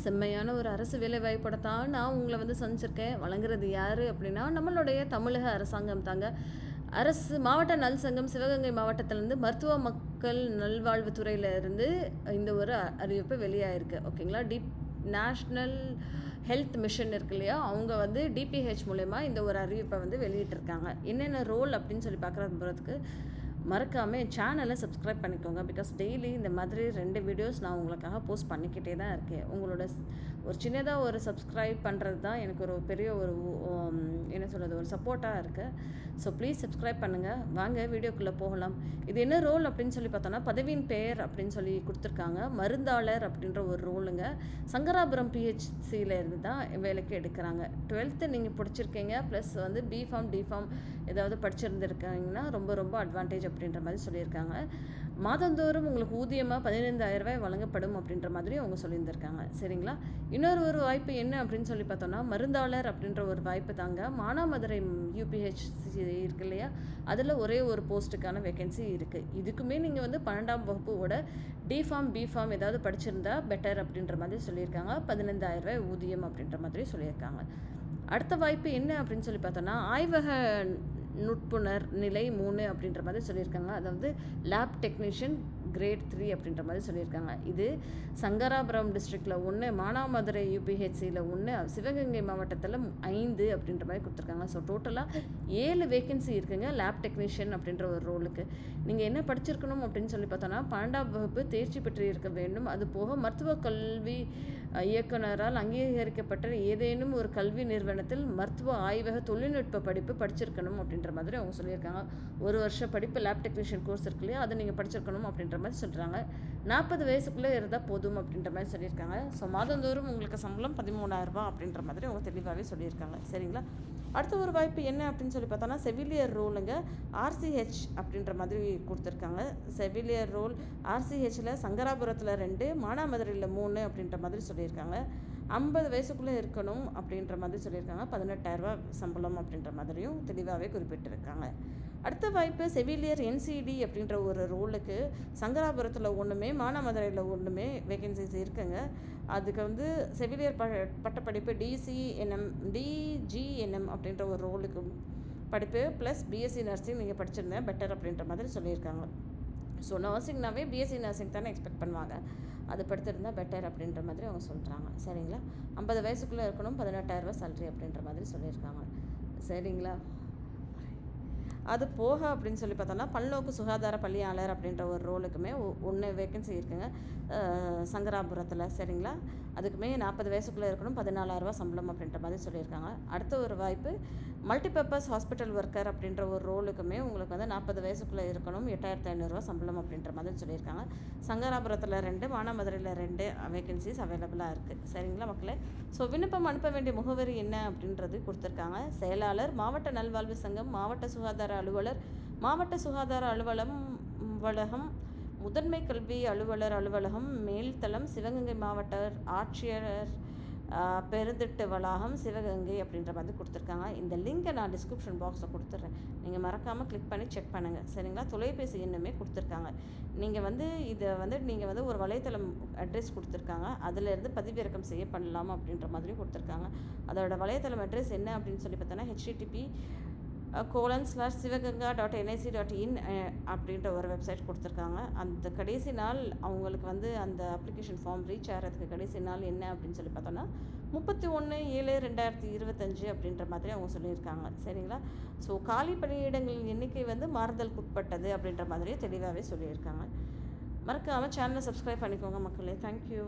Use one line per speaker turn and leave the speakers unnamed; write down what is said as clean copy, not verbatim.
செம்மையான ஒரு அரசு வேலைவாய்ப்போட தான் நான் உங்களை வந்து சந்திச்சிருக்கேன். வழங்குறது யார் அப்படின்னா நம்மளுடைய தமிழக அரசாங்கம் தாங்க. அரசு மாவட்ட நல் சங்கம் சிவகங்கை மாவட்டத்திலேருந்து மருத்துவ மக்கள் நல்வாழ்வுத்துறையில இருந்து இந்த ஒரு அறிவிப்பு வெளியாயிருக்கு. ஓகேங்களா? நேஷ்னல் ஹெல்த் மிஷன் இருக்கு இல்லையா, அவங்க வந்து டிபிஹெச் மூலயமா இந்த ஒரு அறிவிப்பை வந்து வெளியிட்டிருக்காங்க. என்னென்ன ரோல் அப்படின்னு சொல்லி பார்க்குறதுக்கு மறக்காமல் என் சேனலை சப்ஸ்கிரைப் பண்ணிக்கோங்க. பிகாஸ் டெய்லி இந்த மாதிரி 2 வீடியோஸ் நான் உங்களுக்காக போஸ்ட் பண்ணிக்கிட்டே தான் இருக்கேன். உங்களோட ஒரு சின்னதாக ஒரு சப்ஸ்கிரைப் பண்ணுறது தான் எனக்கு ஒரு பெரிய ஒரு என்ன சொல்கிறது, ஒரு சப்போர்ட்டாக இருக்குது. ஸோ ப்ளீஸ் சப்ஸ்கிரைப் பண்ணுங்கள். வாங்க வீடியோக்குள்ளே போகலாம். இது என்ன ரோல் அப்படின்னு சொல்லி பார்த்தோன்னா, பதவியின் பெயர் அப்படின்னு சொல்லி கொடுத்துருக்காங்க. மருந்தாளர் அப்படின்ற ஒரு ரோலுங்க. சங்கராபுரம் பிஹெச்சியில் இருந்து தான் வேலைக்கு எடுக்கிறாங்க. 12th நீங்கள் படிச்சிருக்கீங்க, ப்ளஸ் வந்து பிஃபார்ம் டிஃபார்ம் ஏதாவது படிச்சிருந்துருக்காங்கன்னா ரொம்ப ரொம்ப அட்வான்டேஜ் அப்படின்ற மாதிரி சொல்லியிருக்காங்க. மாதந்தோறும் உங்களுக்கு ஊதியமாக 15,000 ரூபாய் வழங்கப்படும் அப்படின்ற மாதிரி அவங்க சொல்லியிருந்திருக்காங்க. சரிங்களா? இன்னொரு ஒரு வாய்ப்பு என்ன அப்படின்னு சொல்லி பார்த்தோன்னா, மருந்தாளர் அப்படின்ற ஒரு வாய்ப்பு தாங்க. மானாமதுரை யூபிஹெச்சி இருக்கு இல்லையா, அதில் ஒரே ஒரு போஸ்ட்டுக்கான வேகன்சி இருக்குது. இதுக்குமே நீங்கள் வந்து 12ஆம் வகுப்போட டிஃபார்ம் பிஃபார்ம் ஏதாவது படிச்சிருந்தா பெட்டர் அப்படின்ற மாதிரி சொல்லியிருக்காங்க. 15,000 ரூபாய் ஊதியம் அப்படின்ற மாதிரி சொல்லியிருக்காங்க. அடுத்த வாய்ப்பு என்ன அப்படின்னு சொல்லி பார்த்தோன்னா, ஆய்வக நுட்புணர் நிலை 3 அப்படின்ற மாதிரி சொல்லியிருக்காங்க. அதாவது லேப் டெக்னீஷியன் கிரேட் 3 அப்படின்ற மாதிரி சொல்லியிருக்காங்க. இது சங்கராபுரம் டிஸ்ட்ரிக்டில் 1, மானாமதுரை யூபிஹெச்சியில் 1, சிவகங்கை மாவட்டத்தில் 5 அப்படின்ற மாதிரி கொடுத்துருக்காங்க. ஸோ டோட்டலாக 7 வேகன்சி இருக்குங்க லேப் டெக்னீஷியன் அப்படின்ற ஒரு ரோலுக்கு. நீங்கள் என்ன படிச்சிருக்கணும் அப்படின்னு சொல்லி பார்த்தோன்னா, 12ஆம் வகுப்பு தேர்ச்சி பெற்று இருக்க வேண்டும். அது போக மருத்துவ கல்வி இயக்குனரால் அங்கீகரிக்கப்பட்ட ஏதேனும் ஒரு கல்வி நிறுவனத்தில் மருத்துவ ஆய்வக தொழில்நுட்ப படிப்பு படிச்சிருக்கணும் அப்படின்ற மாதிரி அவங்க சொல்லியிருக்காங்க. 1 வருஷ படிப்பு லேப் டெக்னீஷியன் கோர்ஸ் இருக்கு இல்லையா, அதை நீங்கள் படிச்சிருக்கணும் அப்படின்ற மாதிரி சொல்கிறாங்க. 40 வயசுக்குள்ளே இருந்தால் போதும் அப்படின்ற மாதிரி சொல்லியிருக்காங்க. ஸோ மாதந்தோறும் உங்களுக்கு சம்பளம் 13,000 ரூபாய் அப்படின்ற மாதிரி அவங்க தெளிவாகவே சொல்லியிருக்காங்க. சரிங்களா? அடுத்த ஒரு வாய்ப்பு என்ன அப்படின்னு சொல்லி பார்த்தோன்னா, செவிலியர் ரோலுங்க. ஆர்சிஹெச் அப்படின்ற மாதிரி கொடுத்துருக்காங்க. செவிலியர் ரோல் ஆர்சிஹெச்சில் சங்கராபுரத்தில் 2, மானாமதுரையில் 3 அப்படின்ற மாதிரி சொல்லியிருக்காங்க. 50 வயசுக்குள்ளே இருக்கணும் அப்படின்ற மாதிரி சொல்லியிருக்காங்க. 18,000 ரூபாய் சம்பளம் அப்படின்ற மாதிரியும் தெளிவாகவே குறிப்பிட்டிருக்காங்க. அடுத்த வாய்ப்பு செவிலியர் என்சிடி அப்படின்ற ஒரு ரோலுக்கு சங்கராபுரத்தில் 1, மானாமதுரையில் 1 வேகன்சிஸ் இருக்குங்க. அதுக்கு வந்து செவிலியர் பட்டப்படிப்பு டிஜிஎன்எம் அப்படின்ற ஒரு ரோலுக்கு படிப்பு ப்ளஸ் பிஎஸ்சி நர்சிங் நீங்கள் படிச்சிருந்தேன் பெட்டர் அப்படின்ற மாதிரி சொல்லியிருக்காங்க. ஸோ நர்சிங்னாவே பிஎஸ்சி நர்சிங் தானே எக்ஸ்பெக்ட் பண்ணுவாங்க. அது படுத்திருந்தால் பெட்டர் அப்படின்ற மாதிரி அவங்க சொல்கிறாங்க. சரிங்களா? 50 வயசுக்குள்ளே இருக்கணும், 18,000 ரூபாய் சேலரி அப்படின்ற மாதிரி சொல்லியிருக்காங்க. சரிங்களா? அது போக அப்படின்னு சொல்லி பார்த்தோன்னா, பல்நோக்கு சுகாதார பணியாளர் அப்படின்ற ஒரு ரோலுக்குமே 1 வேகன்சி இருக்குங்க சங்கராபுரத்தில். சரிங்களா? அதுக்குமே 40 வயசுக்குள்ளே இருக்கணும், 14,000 ரூபாய் சம்பளம் அப்படின்ற மாதிரி சொல்லியிருக்காங்க. அடுத்த ஒரு வாய்ப்பு மல்டிபர்பஸ் ஹாஸ்பிட்டல் ஒர்க்கர் அப்படின்ற ஒரு ரோலுக்குமே உங்களுக்கு வந்து 40 வயசுக்குள்ளே இருக்கணும், 8,500 ரூபாய் சம்பளம் அப்படின்ற மாதிரி சொல்லியிருக்காங்க. சங்கராபுரத்தில் 2, மானாமதுரையில் 2 வேகன்சிஸ் அவைலபிளாக இருக்குது. சரிங்களா மக்களே? ஸோ விண்ணப்பம் அனுப்ப வேண்டிய முகவரி என்ன அப்படின்றது கொடுத்துருக்காங்க. செயலாளர், மாவட்ட நல்வாழ்வு சங்கம், மாவட்ட சுகாதார அலுவலர், மாவட்ட சுகாதார அலுவலகம், முதன்மை கல்வி அலுவலர் அலுவலகம், மேல்தளம், சிவகங்கை மாவட்ட ஆட்சியர் பெருந்திட்டு வளாகம், சிவகங்கை அப்படின்ற மாதிரி கொடுத்துருக்காங்க. இந்த லிங்கை நான் டிஸ்கிரிப்ஷன் பாக்ஸில் கொடுத்துட்றேன். நீங்கள் மறக்காமல் கிளிக் பண்ணி செக் பண்ணுங்கள். சரிங்களா? தொலைபேசி எண்ணுமே கொடுத்துருக்காங்க. நீங்கள் வந்து இதை வந்து நீங்கள் வந்து ஒரு வலைத்தளம் அட்ரஸ் கொடுத்துருக்காங்க. அதிலேருந்து பதிவிறக்கம் செய்ய பண்ணலாம் அப்படின்ற மாதிரி கொடுத்துருக்காங்க. அதோட வலைத்தளம் அட்ரஸ் என்ன அப்படின்னு சொல்லி பார்த்தோன்னா, http://sivaganga.nic.in அப்படின்ற ஒரு வெப்சைட் கொடுத்துருக்காங்க. அந்த கடைசி நாள் அவங்களுக்கு வந்து அந்த அப்ளிகேஷன் ஃபார்ம் ரீச் ஆகிறதுக்கு கடைசி நாள் என்ன அப்படின்னு சொல்லி பார்த்தோன்னா 31/7/2025 அப்படின்ற மாதிரி அவங்க சொல்லியிருக்காங்க. சரிங்களா? ஸோ காலி பணியிடங்களின் எண்ணிக்கை வந்து மாறுதலுக்கு உட்பட்டது அப்படின்ற மாதிரியே தெளிவாகவே சொல்லியிருக்காங்க. மறக்காமல் சேனலை சப்ஸ்கிரைப் பண்ணிக்கோங்க மக்களே. தேங்க்யூ.